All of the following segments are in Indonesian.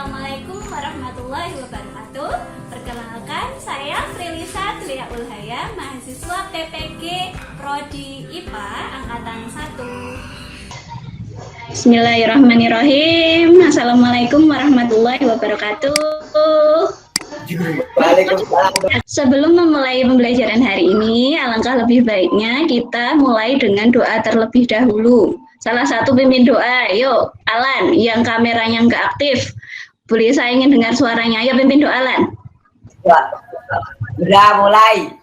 Assalamualaikum warahmatullahi wabarakatuh. Perkenalkan, saya Frilisa Triaul Haya, mahasiswa PPG Prodi IPA Angkatan 1. Bismillahirrahmanirrahim. Assalamualaikum warahmatullahi wabarakatuh. Sebelum memulai pembelajaran hari ini, alangkah lebih baiknya kita mulai dengan doa terlebih dahulu. Salah satu pimpin doa, yuk Alan, yang kameranya nggak aktif. Boleh saya ingin dengar suaranya, ayo pimpin doa Alan. Udah mulai.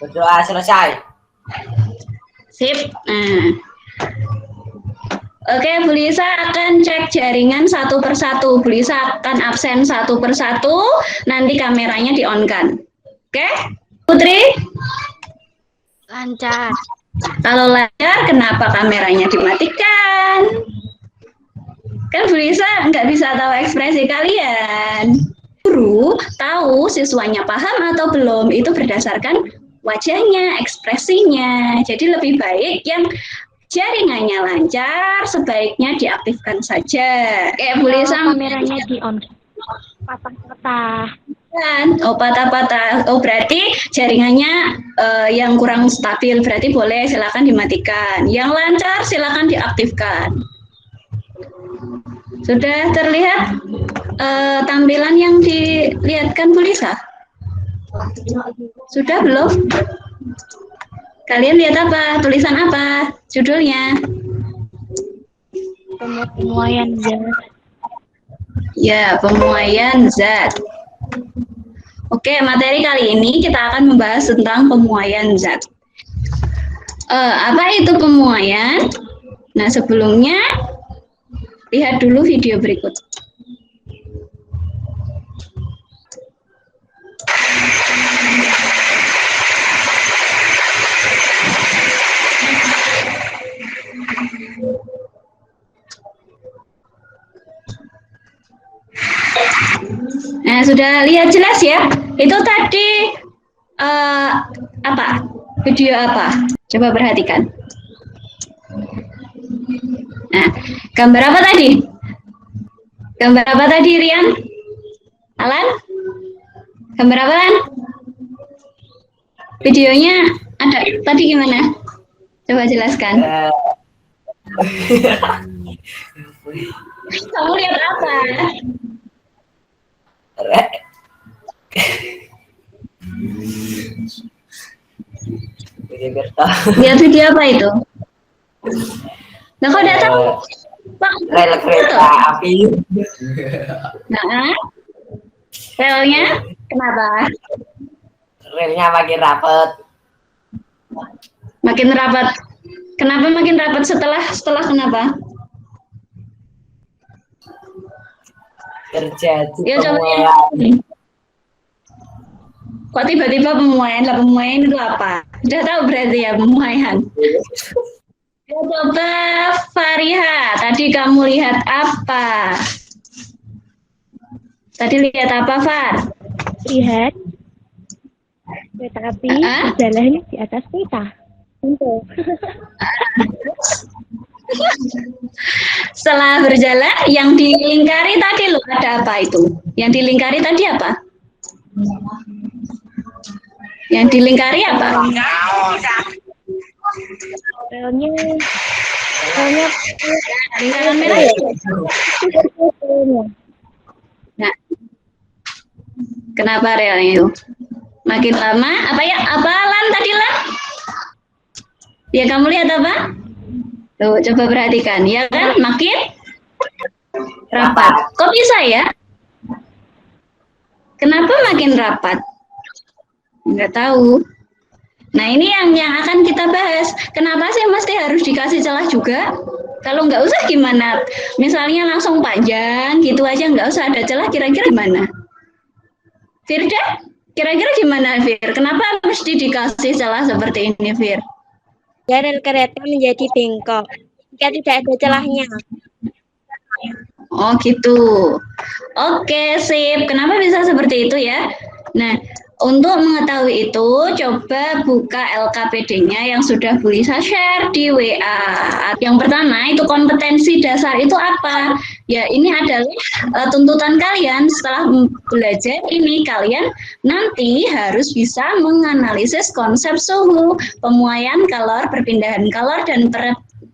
Berdoa selesai. Sip. Oke, Bu Lisa akan cek jaringan satu persatu. Bu Lisa akan absen satu persatu, nanti kameranya di-on-kan. Oke, Putri? Lancar. Kalau lancar, kenapa kameranya dimatikan? Kan Bu Lisa nggak bisa tahu ekspresi kalian. Guru tahu siswanya paham atau belum, itu berdasarkan wajahnya, ekspresinya. Jadi lebih baik yang jaringannya lancar, sebaiknya diaktifkan saja. Kayak Bu Lisa, kameranya di-on. Patah-patah. Oh, patah-patah. Oh, berarti jaringannya yang kurang stabil, berarti boleh silakan dimatikan. Yang lancar silakan diaktifkan. Sudah terlihat tampilan yang dilihatkan Bu Lisa? Sudah belum? Kalian lihat apa? Tulisan apa? Judulnya? Pemuaian zat. Ya, pemuaian zat. Oke, materi kali ini kita akan membahas tentang pemuaian zat. Apa itu pemuaian? Nah, sebelumnya lihat dulu video berikut. Nah, sudah lihat jelas ya? Itu tadi apa? Video apa? Coba perhatikan. Nah, gambar apa tadi? Gambar apa tadi, Rian? Alan? Gambar apa, Alan? Videonya ada tadi gimana? Coba jelaskan. Kamu lihat apa? Lihat video apa itu? Nah, kok udah tahu? Pak, Rel kereta api. Nah, relnya kenapa? Relnya makin rapat. Makin rapat. Kenapa makin rapat setelah kenapa? Terjadi Ya, pemuaian. Kok tiba-tiba pemuaian? Lah, pemuaian itu apa? Sudah tahu berarti ya pemuaian. Ya, coba Fariha, tadi kamu lihat apa? Tadi lihat apa, Far? Lihat kereta api berjalan di atas peta. Untuk. Setelah berjalan, yang dilingkari tadi loh, ada apa itu? Yang dilingkari tadi apa? Yang dilingkari apa? Relnya Lingkaran merah ya? Nah, kenapa relnya itu? Makin lama, apa ya? Apa Lan tadi Lan? Ya, kamu lihat apa? Tuh, coba perhatikan. Ya kan, makin rapat. Kok bisa ya? Kenapa makin rapat? Nggak tahu. Nah, ini yang akan kita bahas. Kenapa sih mesti harus dikasih celah juga? Kalau nggak usah gimana? Misalnya langsung panjang gitu aja, nggak usah ada celah, kira-kira gimana? Firda? Kira-kira gimana, Fir? Kenapa mesti dikasih celah seperti ini, Fir? ya, rel kereta menjadi bengkok jika tidak ada celahnya. Oh gitu. Oke, sip. Kenapa bisa seperti itu ya? Nah, Untuk mengetahui itu, coba buka LKPD-nya yang sudah Bu Lisa share di WA. Yang pertama, itu kompetensi dasar itu apa? Ya, ini adalah tuntutan kalian setelah belajar ini. Kalian nanti harus bisa menganalisis konsep suhu, pemuaian kalor, perpindahan kalor, dan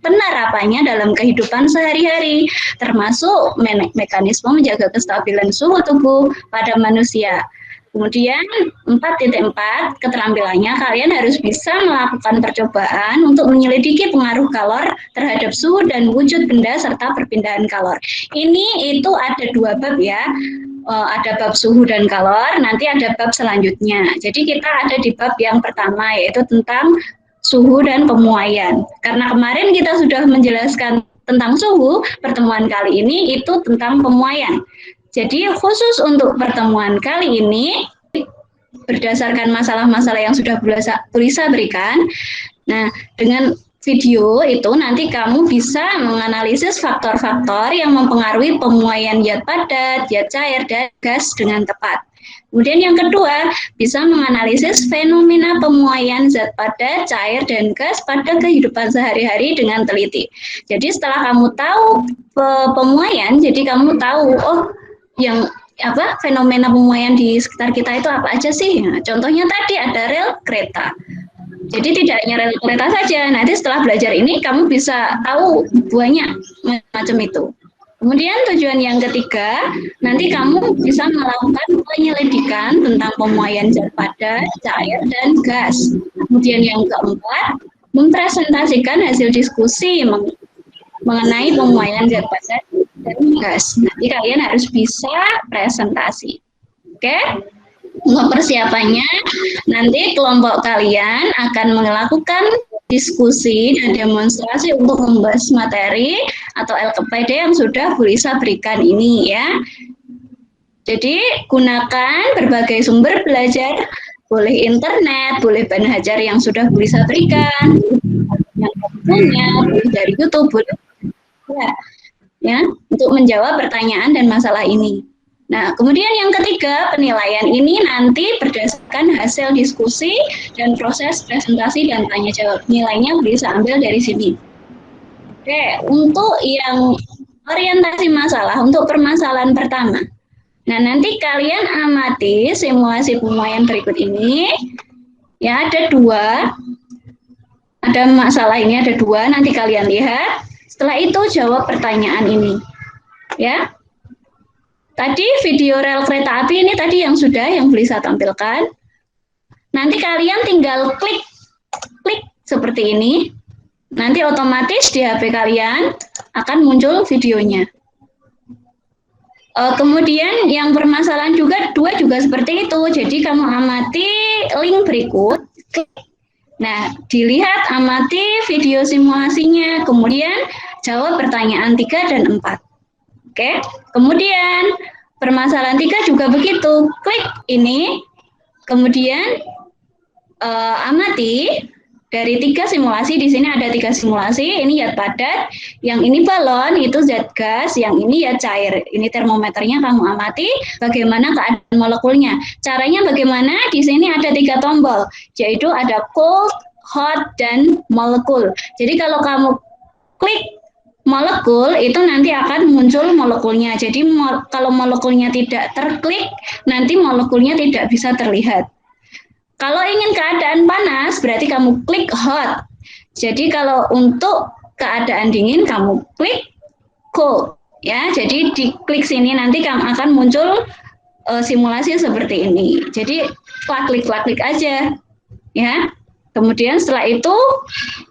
penerapannya dalam kehidupan sehari-hari, termasuk mekanisme menjaga kestabilan suhu tubuh pada manusia. Kemudian 4.4 keterampilannya kalian harus bisa melakukan percobaan untuk menyelidiki pengaruh kalor terhadap suhu dan wujud benda serta perpindahan kalor. Ini itu ada 2 bab ya. Ada bab suhu dan kalor, nanti ada bab selanjutnya. Jadi kita ada di bab yang pertama yaitu tentang suhu dan pemuaian. Karena kemarin kita sudah menjelaskan tentang suhu, pertemuan kali ini itu tentang pemuaian. Jadi khusus untuk pertemuan kali ini, berdasarkan masalah-masalah yang sudah Bu Lisa berikan, nah dengan video itu nanti kamu bisa menganalisis faktor-faktor yang mempengaruhi pemuaian zat padat, zat cair, dan gas dengan tepat. Kemudian yang kedua, bisa menganalisis fenomena pemuaian zat padat, cair, dan gas pada kehidupan sehari-hari dengan teliti. Jadi setelah kamu tahu pemuaian, jadi kamu tahu, oh yang fenomena pemuaian di sekitar kita itu apa aja sih? Nah, contohnya tadi ada rel kereta. Jadi tidak hanya rel kereta saja. Nanti setelah belajar ini kamu bisa tahu banyak macam itu. Kemudian tujuan yang ketiga, nanti kamu bisa melakukan penyelidikan tentang pemuaian zat padat, cair, dan gas. Kemudian yang keempat, mempresentasikan hasil diskusi mengenai pemuaian zat padat dan gas. Nanti kalian harus bisa presentasi. Oke? Untuk persiapannya, nanti kelompok kalian akan melakukan diskusi dan demonstrasi untuk membahas materi atau LKPD yang sudah Bu Lisa berikan ini ya. Jadi gunakan berbagai sumber belajar, boleh internet, boleh bahan ajar yang sudah Bu Lisa berikan, yang punya, boleh dari YouTube, boleh ya, untuk menjawab pertanyaan dan masalah ini. Nah, kemudian yang ketiga, penilaian ini nanti berdasarkan hasil diskusi dan proses presentasi dan tanya jawab. Nilainya bisa ambil dari sini. Oke, untuk yang orientasi masalah, untuk permasalahan pertama. Nah, nanti kalian amati simulasi pemuaian berikut ini. Ya, ada 2. Ada masalah ini, ada 2, nanti kalian lihat. Setelah itu jawab pertanyaan ini. Ya. Tadi video rel kereta api ini tadi yang Bu Lisa tampilkan. Nanti kalian tinggal klik seperti ini. Nanti otomatis di HP kalian akan muncul videonya. Kemudian yang permasalahan juga 2 juga seperti itu. Jadi kamu amati link berikut. Nah, dilihat, amati video simulasinya, kemudian jawab pertanyaan 3 dan 4. Oke, kemudian permasalahan 3 juga begitu. Klik ini, kemudian amati dari 3 simulasi. Di sini ada 3 simulasi. Ini zat padat, yang ini balon, itu zat gas, yang ini zat cair. Ini termometernya kamu amati bagaimana keadaan molekulnya. Caranya bagaimana? Di sini ada 3 tombol, yaitu ada cold, hot, dan molekul. Jadi kalau kamu klik molekul itu nanti akan muncul molekulnya. Jadi kalau molekulnya tidak terklik, nanti molekulnya tidak bisa terlihat. Kalau ingin keadaan panas, berarti kamu klik hot. Jadi kalau untuk keadaan dingin, kamu klik cold. Ya, jadi di klik sini nanti kamu akan muncul simulasi seperti ini. Jadi klik aja, ya. Kemudian setelah itu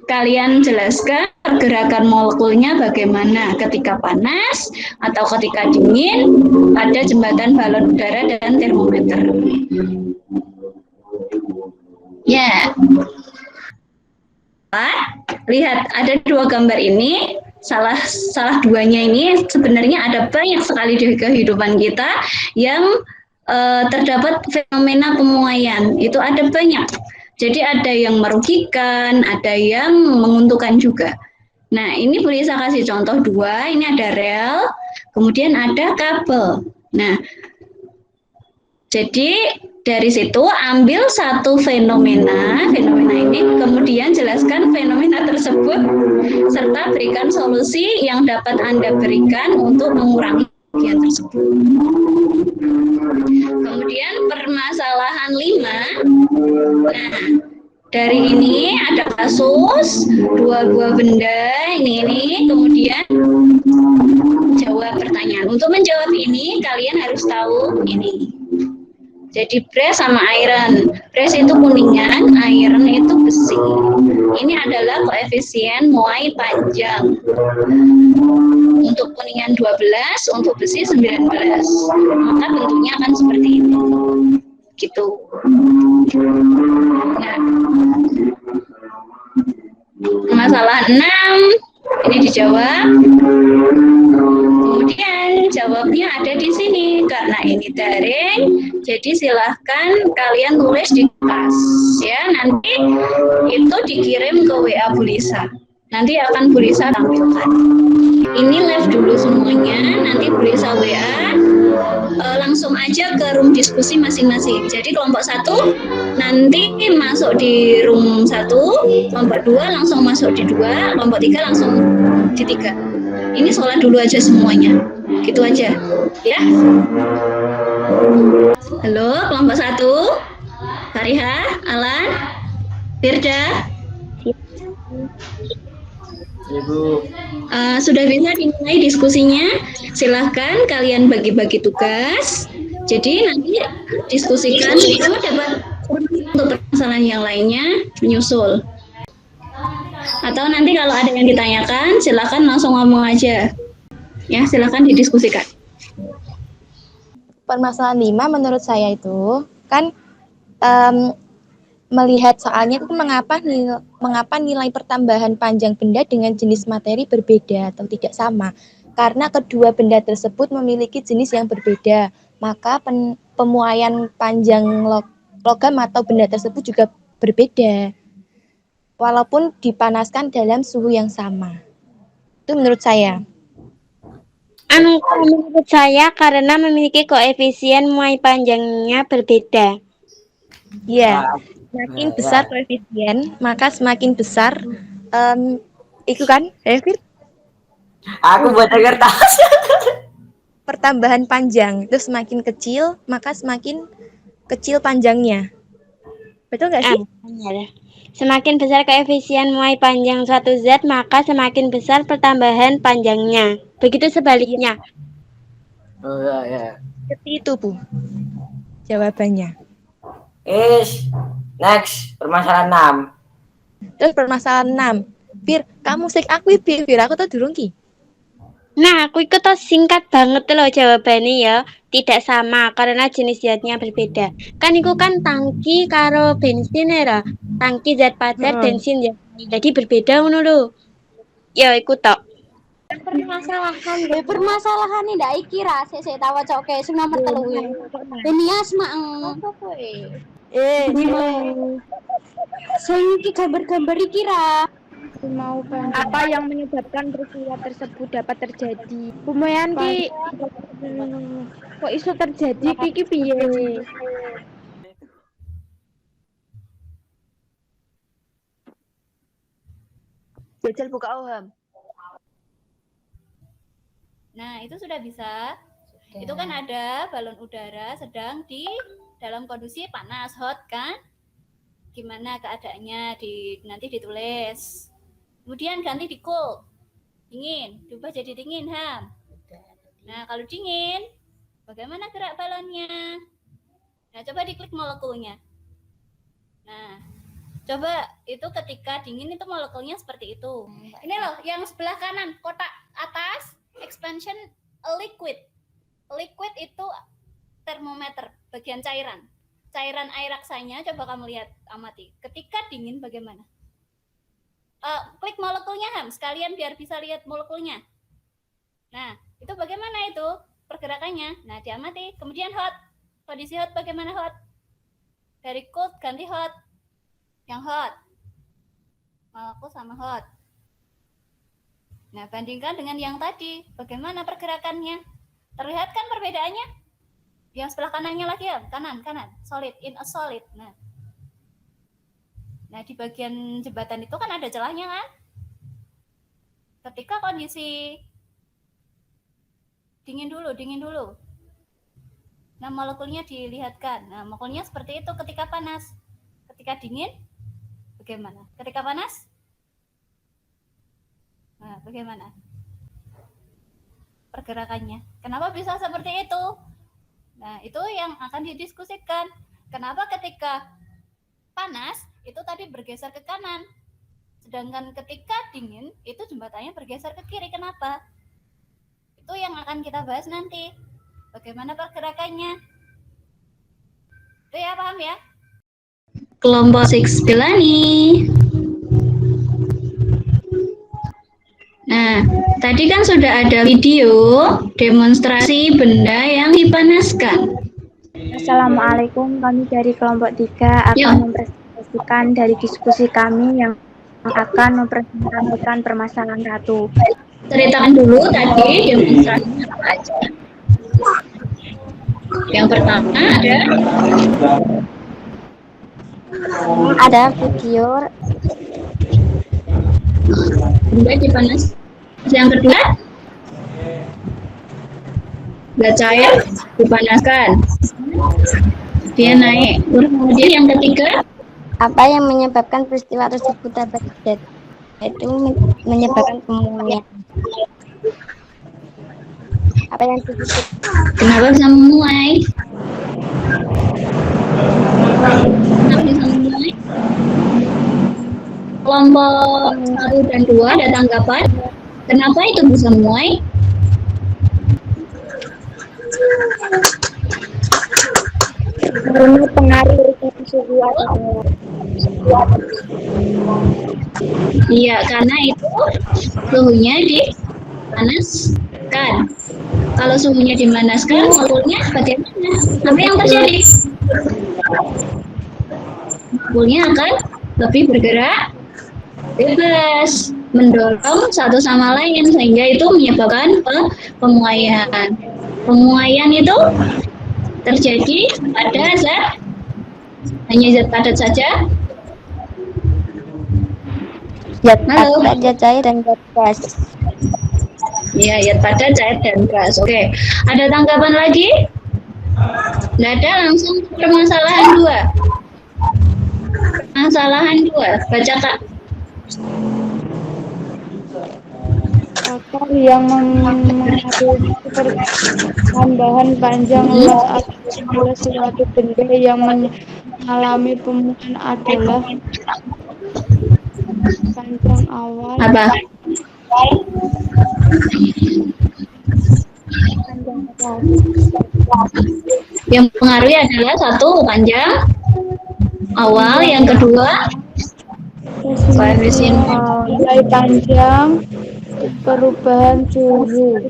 kalian jelaskan pergerakan molekulnya bagaimana ketika panas atau ketika dingin pada jembatan balon udara dan termometer. Ya. Lihat ada 2 gambar ini. Salah 2-nya ini sebenarnya ada banyak sekali di kehidupan kita yang terdapat fenomena pemuaian. Itu ada banyak. Jadi ada yang merugikan, ada yang menguntungkan juga. Nah, ini boleh saya kasih contoh 2. Ini ada rel, kemudian ada kabel. Nah, jadi Dari situ ambil satu fenomena ini kemudian jelaskan fenomena tersebut serta berikan solusi yang dapat Anda berikan untuk mengurangi kerugian tersebut. Kemudian permasalahan 5. Nah, dari ini ada kasus dua buah benda ini kemudian jawab pertanyaan. Untuk menjawab ini kalian harus tahu ini. Jadi brass sama iron. Brass itu kuningan, iron itu besi. Ini adalah koefisien muai panjang. Untuk kuningan 12, untuk besi 19. Maka bentuknya akan seperti ini. Gitu. Nah, masalah 6 ini dijawab. Kemudian jawabnya ada di sini karena ini daring. Jadi silahkan kalian tulis di kelas ya. Nanti itu dikirim ke WA Bu Lisa. Nanti akan Bu Lisa tampilkan. Ini live dulu semuanya. Nanti Bu Lisa WA. Langsung aja ke room diskusi masing-masing. Jadi kelompok 1 nanti masuk di room 1, kelompok 2 langsung masuk di 2, kelompok 3 langsung di 3. Ini sholat dulu aja semuanya. Gitu aja. Ya. Halo, kelompok 1. Fariha, Alan, Firda. Ibu. Sudah bisa dimulai diskusinya. Silahkan kalian bagi-bagi tugas. Jadi nanti diskusikan kamu dapat untuk permasalahan yang lainnya menyusul. Atau nanti kalau ada yang ditanyakan, silahkan langsung ngomong aja. Ya, silahkan didiskusikan. Permasalahan 5 menurut saya itu kan melihat soalnya itu mengapa nilai pertambahan panjang benda dengan jenis materi berbeda atau tidak sama. Karena kedua benda tersebut memiliki jenis yang berbeda, maka pemuaian panjang logam atau benda tersebut juga berbeda. Walaupun dipanaskan dalam suhu yang sama. Itu menurut saya. Menurut saya karena memiliki koefisien muai panjangnya berbeda. Ya, semakin besar koefisien, maka semakin besar itu kan, David? Aku buat kertas. Pertambahan panjang itu semakin kecil, maka semakin kecil panjangnya. Betul nggak sih? Benar. Semakin besar koefisien muai panjang suatu zat, maka semakin besar pertambahan panjangnya. Begitu sebaliknya. Oh ya. Seperti itu, Bu. Jawabannya. Next, permasalahan 6. Terus permasalahan 6. Fir, kamu sik aku Fir, aku tuh durung ki. Nah, aku ikut singkat banget loh jawabannya ya. Tidak sama karena jenis zatnya berbeda. Kan itu kan tangki karo bensin ya. Tangki zat padat, bensin zat. Jadi berbeda ngono lho. Ya ikut tok. Permasalahan ini ndak iki ra sik tawa cok sing nomor 3 ya. Ini asma sing iki gambar-gambar iki ra mau apa yang menyebabkan peristiwa tersebut dapat terjadi. Kemudian ki kok iso terjadi iki piye? Jajal buka OHAM. Nah, itu sudah bisa. Itu kan ada balon udara sedang di dalam kondisi panas, hot kan? Gimana keadaannya nanti ditulis. Kemudian ganti di cold. Dingin, diubah jadi dingin, Ham. Nah, kalau dingin, bagaimana gerak balonnya? Nah, coba diklik molekulnya. Nah, coba itu ketika dingin itu molekulnya seperti itu. Ini loh, yang sebelah kanan, kotak atas, expansion liquid. Liquid itu termometer, bagian cairan. Cairan air raksanya, coba kamu lihat, amati. Ketika dingin bagaimana? Klik molekulnya, Ham, sekalian biar bisa lihat molekulnya. Nah, itu bagaimana itu pergerakannya? Nah, diamati. Kemudian hot. Kondisi hot bagaimana hot? Dari cold ganti hot. Yang hot. Molekul sama hot. Nah, bandingkan dengan yang tadi. Bagaimana pergerakannya? Terlihat kan perbedaannya? Yang sebelah kanannya lagi ya, kanan, solid, in a solid. Nah di bagian jembatan itu kan ada celahnya kan? Ketika kondisi dingin dulu. Nah molekulnya dilihatkan. Nah molekulnya seperti itu ketika panas. Ketika dingin, bagaimana? Ketika panas? Nah bagaimana pergerakannya? Kenapa bisa seperti itu? Nah, itu yang akan didiskusikan. Kenapa ketika panas itu tadi bergeser ke kanan, sedangkan ketika dingin itu jembatannya bergeser ke kiri. Kenapa? Itu yang akan kita bahas nanti. Bagaimana pergerakannya? Itu ya, paham ya? Kelompok 6 Bilani. Nah, tadi kan sudah ada video demonstrasi benda yang dipanaskan. Assalamualaikum, kami dari kelompok 3 akan mempresentasikan dari diskusi kami yang akan mempresentasikan permasalahan 1. Ceritakan dulu tadi demonstrasinya apa aja. Yang pertama ada video benda dipanas. Yang kedua, benda cair dipanaskan. Dia naik. Kemudian yang ketiga, apa yang menyebabkan peristiwa tersebut dapat terjadi, yaitu menyebabkan pemuaian. Apa yang disebut? kenapa bisa memuai? Kenapa bisa memuai? Kelompok 1 dan 2 ada tanggapan? Kenapa itu bisa memuai? Karena pengaruh suhu Iya, karena itu suhunya dipanaskan. Kalau suhunya dipanaskan, molekulnya bagaimana? Apa yang terjadi? Molekulnya akan lebih bergerak bebas, mendorong satu sama lain sehingga itu menyebabkan pemuaian. Pemuaian itu terjadi pada hanya zat padat saja. zat padat, cair, dan zat gas. Ya, zat padat, cair, dan gas. Oke, ada tanggapan lagi? Nggak ada, langsung permasalahan 2. Permasalahan 2, baca Kak. Faktor yang mengaruhi tambahan panjang luas atau suatu benda yang mengalami pemuaian adalah panjang awal. Apa? Yang mempengaruhi adalah satu, panjang awal, yang kedua mulai panjang perubahan suhu.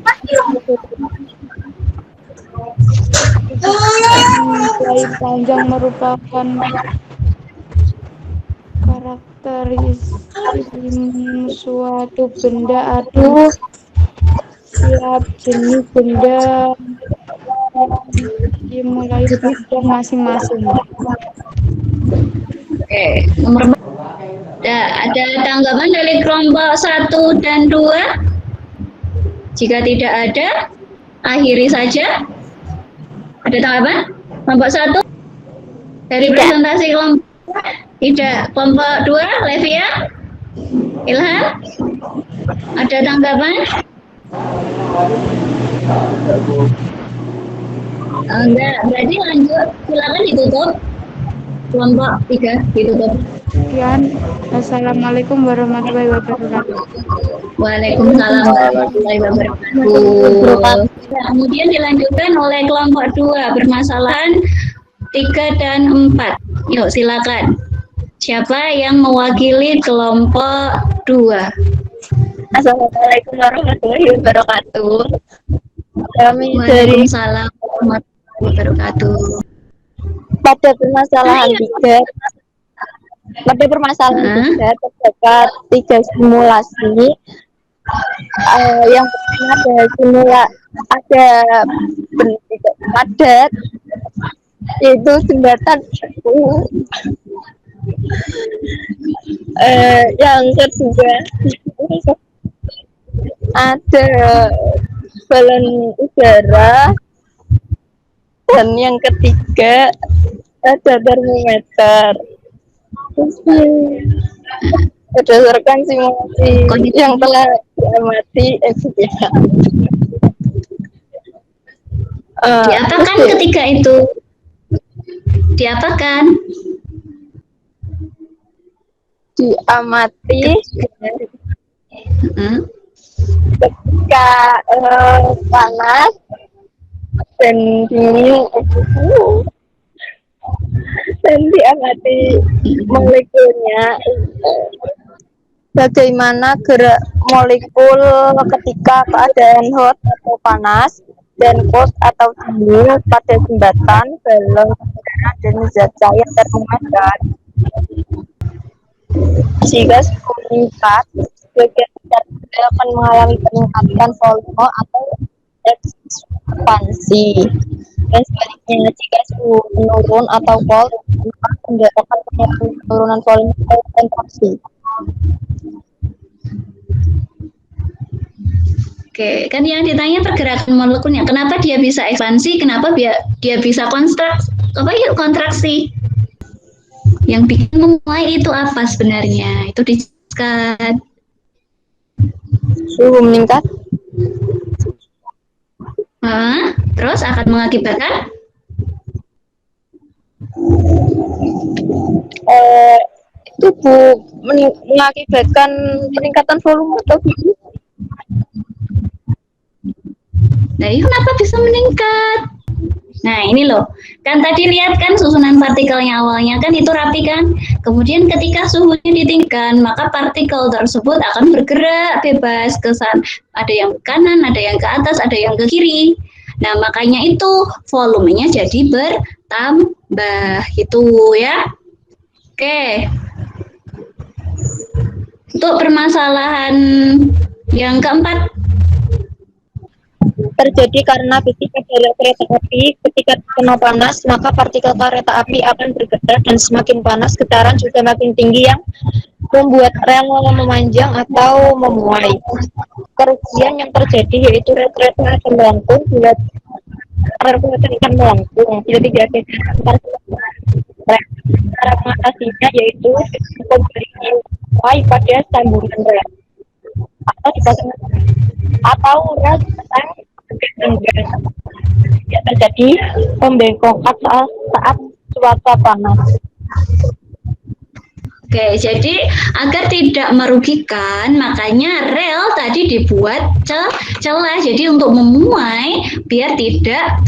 Mulai panjang merupakan karakteristik suatu benda atau tiap jenis benda dimulai panjang masing-masing. Oke, nomor ada tanggapan dari kelompok 1 dan 2? Jika tidak ada, akhiri saja. Ada tanggapan? Kelompok 1? Dari presentasi kelompok tidak. Kelompok 2, Levia? Ilham? Ada tanggapan? Enggak, berarti lanjut. Silakan ditutup. Kelompok 3 ditutup. Sekian. Assalamualaikum warahmatullahi wabarakatuh. Waalaikumsalam warahmatullahi wabarakatuh. Kemudian dilanjutkan oleh kelompok 2, permasalahan 3 dan 4. Yuk, silakan. Siapa yang mewakili kelompok 2? Assalamualaikum warahmatullahi wabarakatuh. Kami dari Waalaikumsalam warahmatullahi wabarakatuh. pada permasalahan 3 terdapat 3 simulasi. Yang pertama ada benda padat, yaitu jembatan. Yang kedua ada balon udara, dan yang ketiga ada termometer. Berdasarkan simulasi yang telah diamati diapakan ketika itu? Diapakan? Diamati Hmm? ketika panas dan dingin, dan diamati molekulnya, bagaimana gerak molekul ketika keadaan hot atau panas dan cold atau dingin pada jembatan, balon udara, dan zat cair termometer. Jika suhu meningkat, sebagian besar benda akan mengalami peningkatan volume atau ekspansi. Dan sebaliknya, jika suhu menurun atau cold, maka benda akan mengalami penurunan volume atau kontraksi. Oke, kan yang ditanya pergerakan molekulnya. Kenapa dia bisa ekspansi? Kenapa dia bisa kontraksi? Yang bikin memulai itu apa sebenarnya? Itu dijelaskan. Suhu meningkat. Terus akan mengakibatkan? Itu mengakibatkan peningkatan volume atau gitu. Nah, kenapa bisa meningkat? Nah, ini loh. Kan tadi lihat kan susunan partikelnya awalnya kan itu rapi kan? Kemudian ketika suhunya ditinggikan, maka partikel tersebut akan bergerak bebas ke sana. Ada yang ke kanan, ada yang ke atas, ada yang ke kiri. Nah, makanya itu volumenya jadi bertambah gitu ya. Oke. Untuk permasalahan yang keempat, terjadi karena ketika rel kereta api ketika kena panas, maka partikel kereta api akan bergerak dan semakin panas getaran juga makin tinggi yang membuat rel memanjang atau memuai. Kerugian yang terjadi yaitu rel kereta akan melengkung bila tidak ada cara mengatasinya yaitu memuai pada sambungan rel atau dipasang atau rel tidak terjadi pembengkokan saat cuaca panas. Oke, jadi agar tidak merugikan, makanya rel tadi dibuat celah. Jadi untuk memuai biar tidak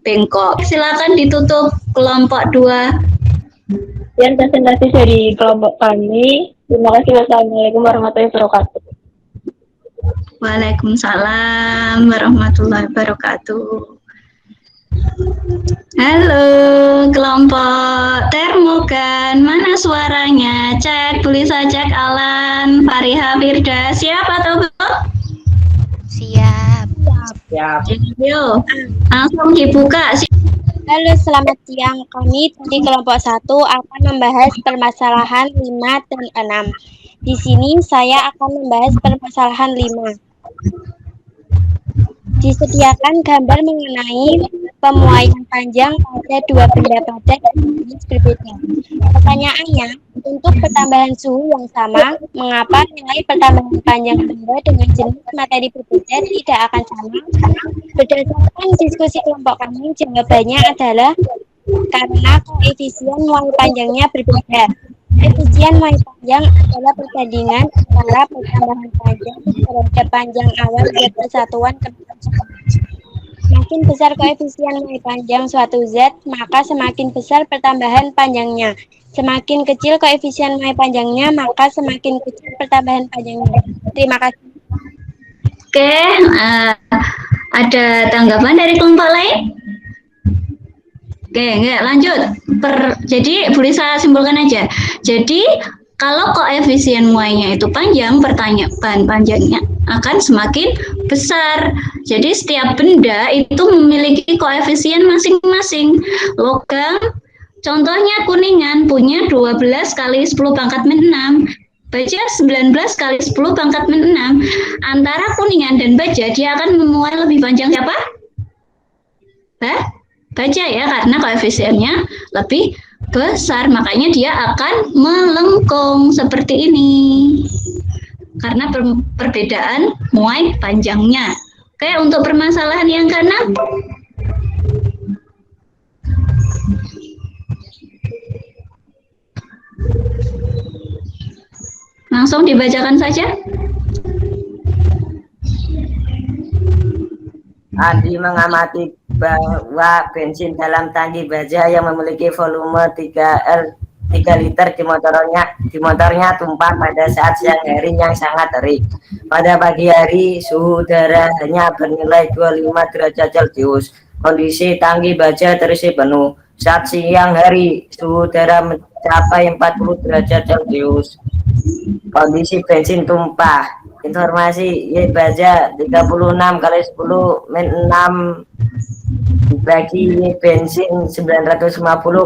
bengkok. Silakan ditutup kelompok 2. Yang presentasi dari kelompok kami. Terima kasih. Wassalamualaikum warahmatullahi wabarakatuh. Waalaikumsalam warahmatullahi wabarakatuh. Halo, kelompok termo kan? Mana suaranya? Cek, bisa cek Alan, Fariha, Firda. Siap atau belum? Siap. Siap. Yuk, langsung dibuka. Halo, selamat siang. Kami dari kelompok 1 akan membahas permasalahan 5 dan 6. Di sini saya akan membahas permasalahan 5. Disediakan gambar mengenai pemuaian panjang pada dua benda padat jenis berbeda. Pertanyaannya, untuk pertambahan suhu yang sama, mengapa nilai pertambahan panjang benda dengan jenis materi berbeda tidak akan sama? Berdasarkan diskusi kelompok kami, jawabannya adalah karena koefisien muai panjangnya berbeda. Koefisien muai panjang adalah perbandingan antara pertambahan panjang terhadap panjang awal zat persatuan kedua. Semakin besar koefisien muai panjang suatu zat, maka semakin besar pertambahan panjangnya. Semakin kecil koefisien muai panjangnya, maka semakin kecil pertambahan panjangnya. Terima kasih. Oke, ada tanggapan dari kelompok lain? Oke, enggak, lanjut. Jadi, boleh saya simpulkan aja. Jadi, kalau koefisien muainya itu panjang, pertanyaan panjangnya akan semakin besar. Jadi setiap benda itu memiliki koefisien masing-masing. Logam, contohnya kuningan punya 12 kali 10 pangkat min 6. Baja 19 kali 10 pangkat min 6. Antara kuningan dan baja, dia akan memuai lebih panjang siapa? Baja ya, karena koefisiennya lebih besar. Makanya dia akan melengkung seperti ini. Karena perbedaan muai panjangnya. Oke, untuk permasalahan yang keenam. Langsung dibacakan saja. Andi mengamati bahwa bensin dalam tangki baja yang memiliki volume 3 liter di motornya tumpah pada saat siang hari yang sangat terik. Pada pagi hari suhu udara hanya bernilai 25 derajat Celcius. Kondisi tangki baja terisi penuh. Saat siang hari suhu udara mencapai 40 derajat Celcius. Kondisi bensin tumpah. Informasi Y baja 36 kali 10 min 6 dibagi bensin 950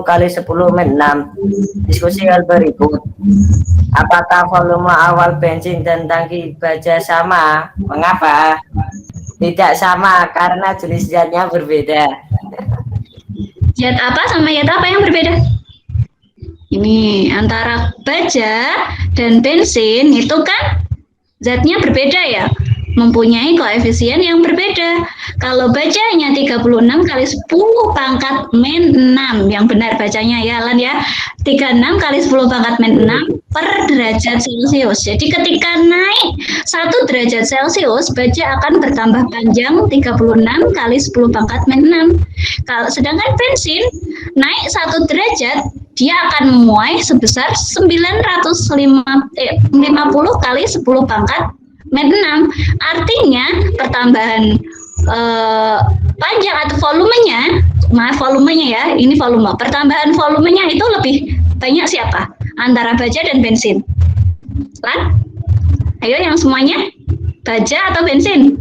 kali 10 min 6. Diskusi hal berikut. Apakah volume awal bensin dan tangki baja sama? Mengapa? Tidak sama karena jenis zatnya berbeda. Zat apa sama zat apa yang berbeda? Ini antara baja dan bensin itu kan zatnya berbeda ya, mempunyai koefisien yang berbeda. Kalau bajanya 36 kali 10 pangkat min 6, yang benar bacanya ya Alan ya, 36 kali 10 pangkat min 6 per derajat Celcius. Jadi ketika naik 1 derajat Celcius, baja akan bertambah panjang 36 kali 10 pangkat min 6. Sedangkan bensin naik 1 derajat, dia akan memuai sebesar 950 kali 10 pangkat min 6. Artinya pertambahan panjang atau volumenya, volumenya ya, ini volume. Pertambahan volumenya itu lebih banyak siapa? Antara baja dan bensin. Lan? Ayo yang semuanya, baja atau bensin?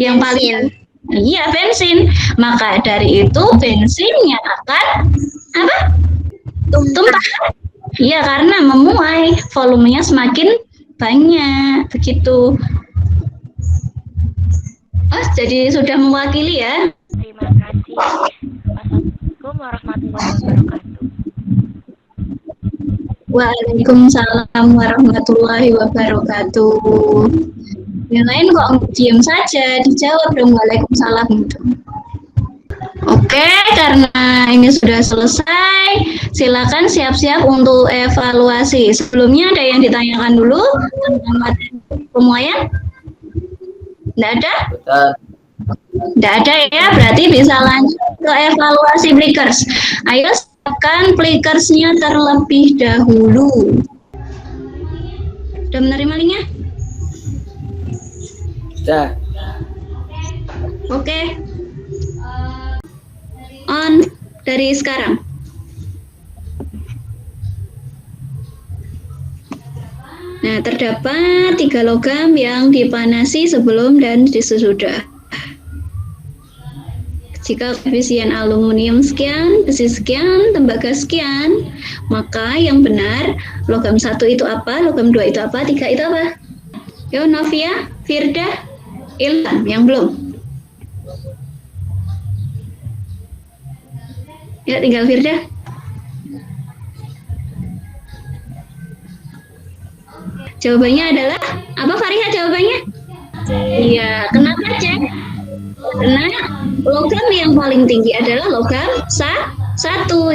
Yang paling iya bensin. Maka dari itu bensinnya akan apa? Tumpah. Iya, karena memuai, volumenya semakin banyak, begitu. Oh, jadi sudah mewakili ya. Terima kasih. Wassalamualaikum warahmatullahi wabarakatuh. Waalaikumsalam warahmatullahi wabarakatuh. Yang lain kok diam saja, dijawab dong waalaikumsalam gitu. Oke, karena ini sudah selesai, silakan siap-siap untuk evaluasi. Sebelumnya ada yang ditanyakan dulu tentang materi pemuaian? Tidak ada? Betul. Tidak ada ya, berarti bisa lanjut ke evaluasi Plickers. Ayo siapkan Plickersnya terlebih dahulu. Sudah menerima linknya? Sudah. Oke. On dari sekarang. Nah, terdapat 3 logam yang dipanasi sebelum dan sesudah. Jika koefisien aluminium sekian, besi sekian, tembaga sekian, maka yang benar logam 1 itu apa, logam 2 itu apa, 3 itu apa? Yo, Novia, Firda, Ilham, yang belum. Ya, tinggal Firda. Jawabannya adalah apa, Fariha jawabannya? Iya, kenapa cek? Karena logam yang paling tinggi adalah logam 1.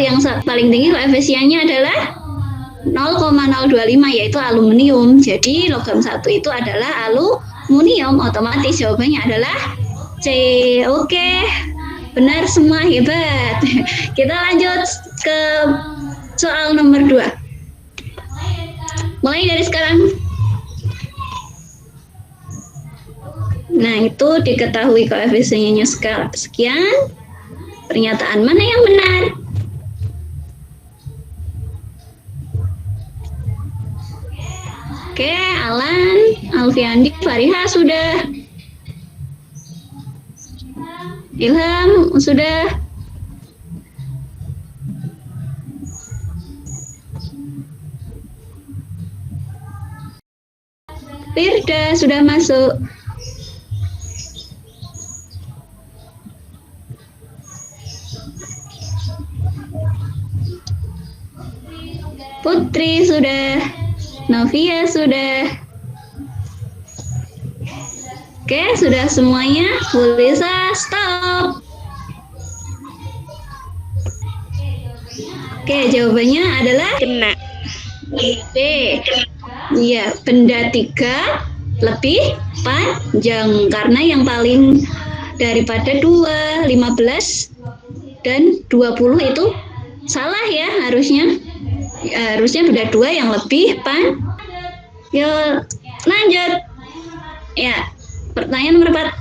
Yang paling tinggi koefisiennya adalah 0,025 yaitu aluminium. Jadi logam 1 itu adalah aluminium, otomatis jawabannya adalah C. Oke. Benar semua, hebat. Kita lanjut ke soal nomor 2. Mulai dari sekarang. Nah, itu diketahui koefisiennya sekian. Pernyataan mana yang benar? Oke, Alan, Alfiandi, Fariha sudah. Ilham sudah? Firda sudah masuk. Putri sudah. Novia sudah. Oke, sudah semuanya. Bulisa, stop. Oke, jawabannya adalah Kena. B. Iya, benda 3 lebih panjang karena yang paling daripada 2, 15 dan 20 itu salah ya harusnya. Harusnya benda 2 yang lebih panjang. Yuk, lanjut. Ya, pertanyaan nomor 4.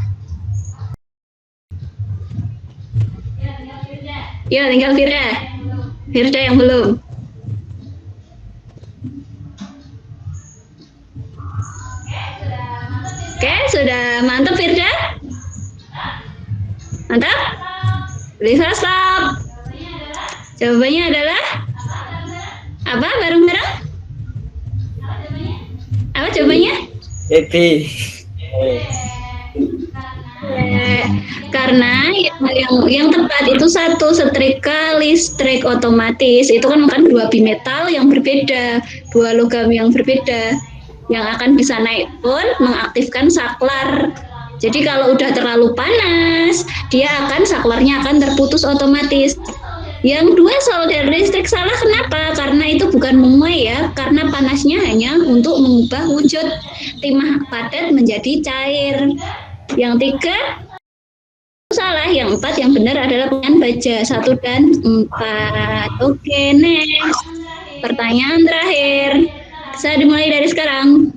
Yuk, tinggal Firda. Firda yang belum. Oke, sudah mantap Firda? Mantap? Bisa stop. Jawabannya adalah apa? Bareng-bareng? Apa jawabannya? Baby. Karena yang tepat itu 1 setrika listrik otomatis itu kan bukan 2 bimetal yang berbeda, 2 logam yang berbeda. Yang akan bisa naik pun mengaktifkan saklar. Jadi kalau udah terlalu panas, saklarnya akan terputus otomatis. Yang 2 solder listrik salah kenapa? Karena itu bukan memuai ya, karena panasnya hanya untuk mengubah wujud timah padat menjadi cair. Yang 3 salah, yang 4 yang benar adalah pilihan baja 1 dan 4. Oke, next. Pertanyaan terakhir. Bisa dimulai dari sekarang.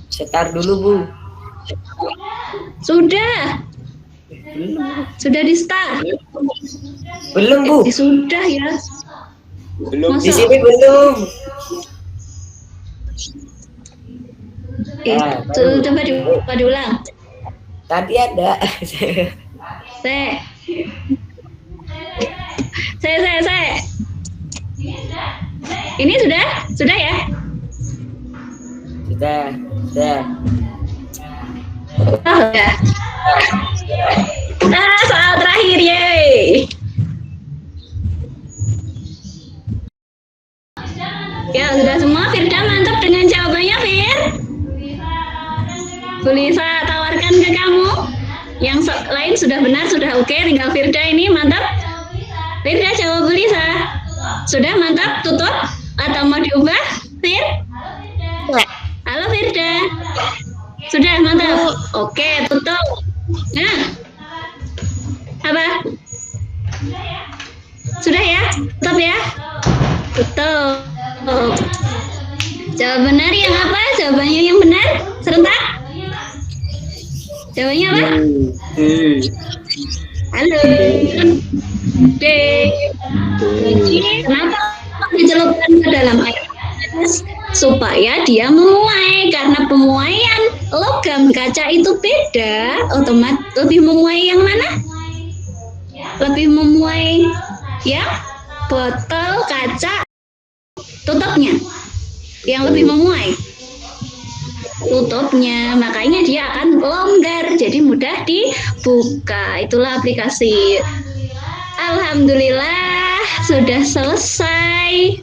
Setar dulu, Bu. Sudah. Sudah di start. Belum, Bu. Sudah ya. Belum. Masa? Di sini belum. Coba diulang. Tadi ada. Saya. Ini sudah? Sudah ya? Sudah. Oh, ya. Soal terakhir, yeay. Ya, sudah semua. Firda mantap dengan jawabannya, Fir. Bulisa tawarkan ke kamu. Yang lain sudah benar, sudah oke. Tinggal Firda ini mantap. Firda jawab Bulisa. Sudah mantap, tutup atau mau diubah, Fir? Halo Firda. Sudah mantap. Oke, tutup. Nah, apa? Sudah ya? Tutup ya? Tutup. Jawab benar yang apa? Jawabannya yang benar? Serentak? Jawabannya apa? Halo. Oke. Kenapa dicelupkan ke dalam air panas? Supaya dia memuai, karena pemuaian logam kaca itu beda. Otomatis lebih memuai yang mana? Lebih memuai ya botol kaca tutupnya yang lebih memuai tutupnya, makanya dia akan longgar, jadi mudah dibuka. Itulah aplikasi. Alhamdulillah sudah selesai.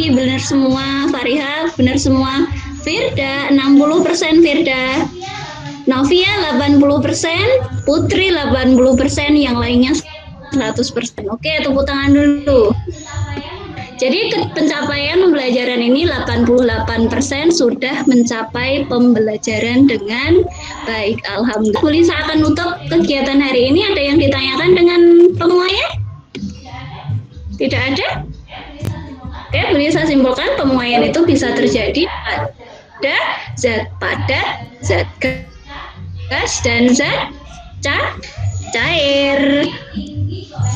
Benar semua, Fariha benar semua. Firda 60% Firda. Novia 80%, Putri 80%, yang lainnya 100%. Oke, tepuk tangan dulu. Jadi pencapaian pembelajaran ini 88% sudah mencapai pembelajaran dengan baik. Alhamdulillah. Bulisa akan nutup kegiatan hari ini. Ada yang ditanyakan dengan pemuaian? Tidak ada? Oke, Bulisa simpulkan pemuaian itu bisa terjadi pada zat padat, zat gas, dan zat cair.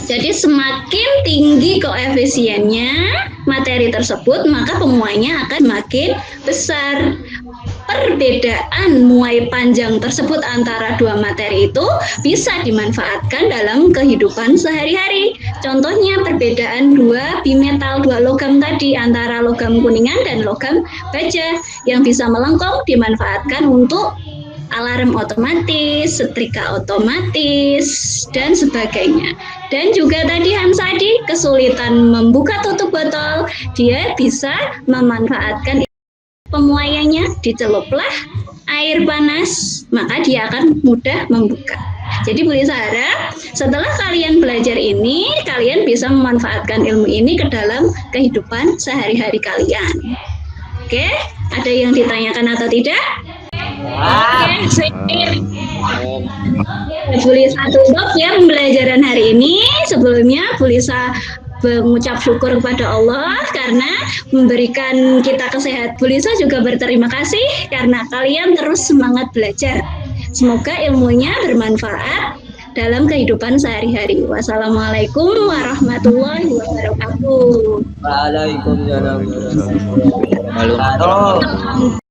Jadi semakin tinggi koefisiennya materi tersebut, maka pemuaiannya akan makin besar. Perbedaan muai panjang tersebut antara dua materi itu bisa dimanfaatkan dalam kehidupan sehari-hari. Contohnya perbedaan dua bimetal, dua logam tadi antara logam kuningan dan logam baja yang bisa melengkung dimanfaatkan untuk alarm otomatis, setrika otomatis, dan sebagainya. Dan juga tadi Hansadi kesulitan membuka tutup botol, dia bisa memanfaatkan pemuaiannya, diceluplah air panas, maka dia akan mudah membuka. Jadi Bu Lisa harap setelah kalian belajar ini, kalian bisa memanfaatkan ilmu ini ke dalam kehidupan sehari-hari kalian. Oke, ada yang ditanyakan atau tidak? Oke, sip. Bu Lisa tutup ya pembelajaran hari ini. Sebelumnya Bu Lisa mengucap syukur kepada Allah karena memberikan kita kesehatan. Bu Lisa juga berterima kasih karena kalian terus semangat belajar. Semoga ilmunya bermanfaat dalam kehidupan sehari-hari. Wassalamualaikum warahmatullahi wabarakatuh. Waalaikumsalam warahmatullahi wabarakatuh.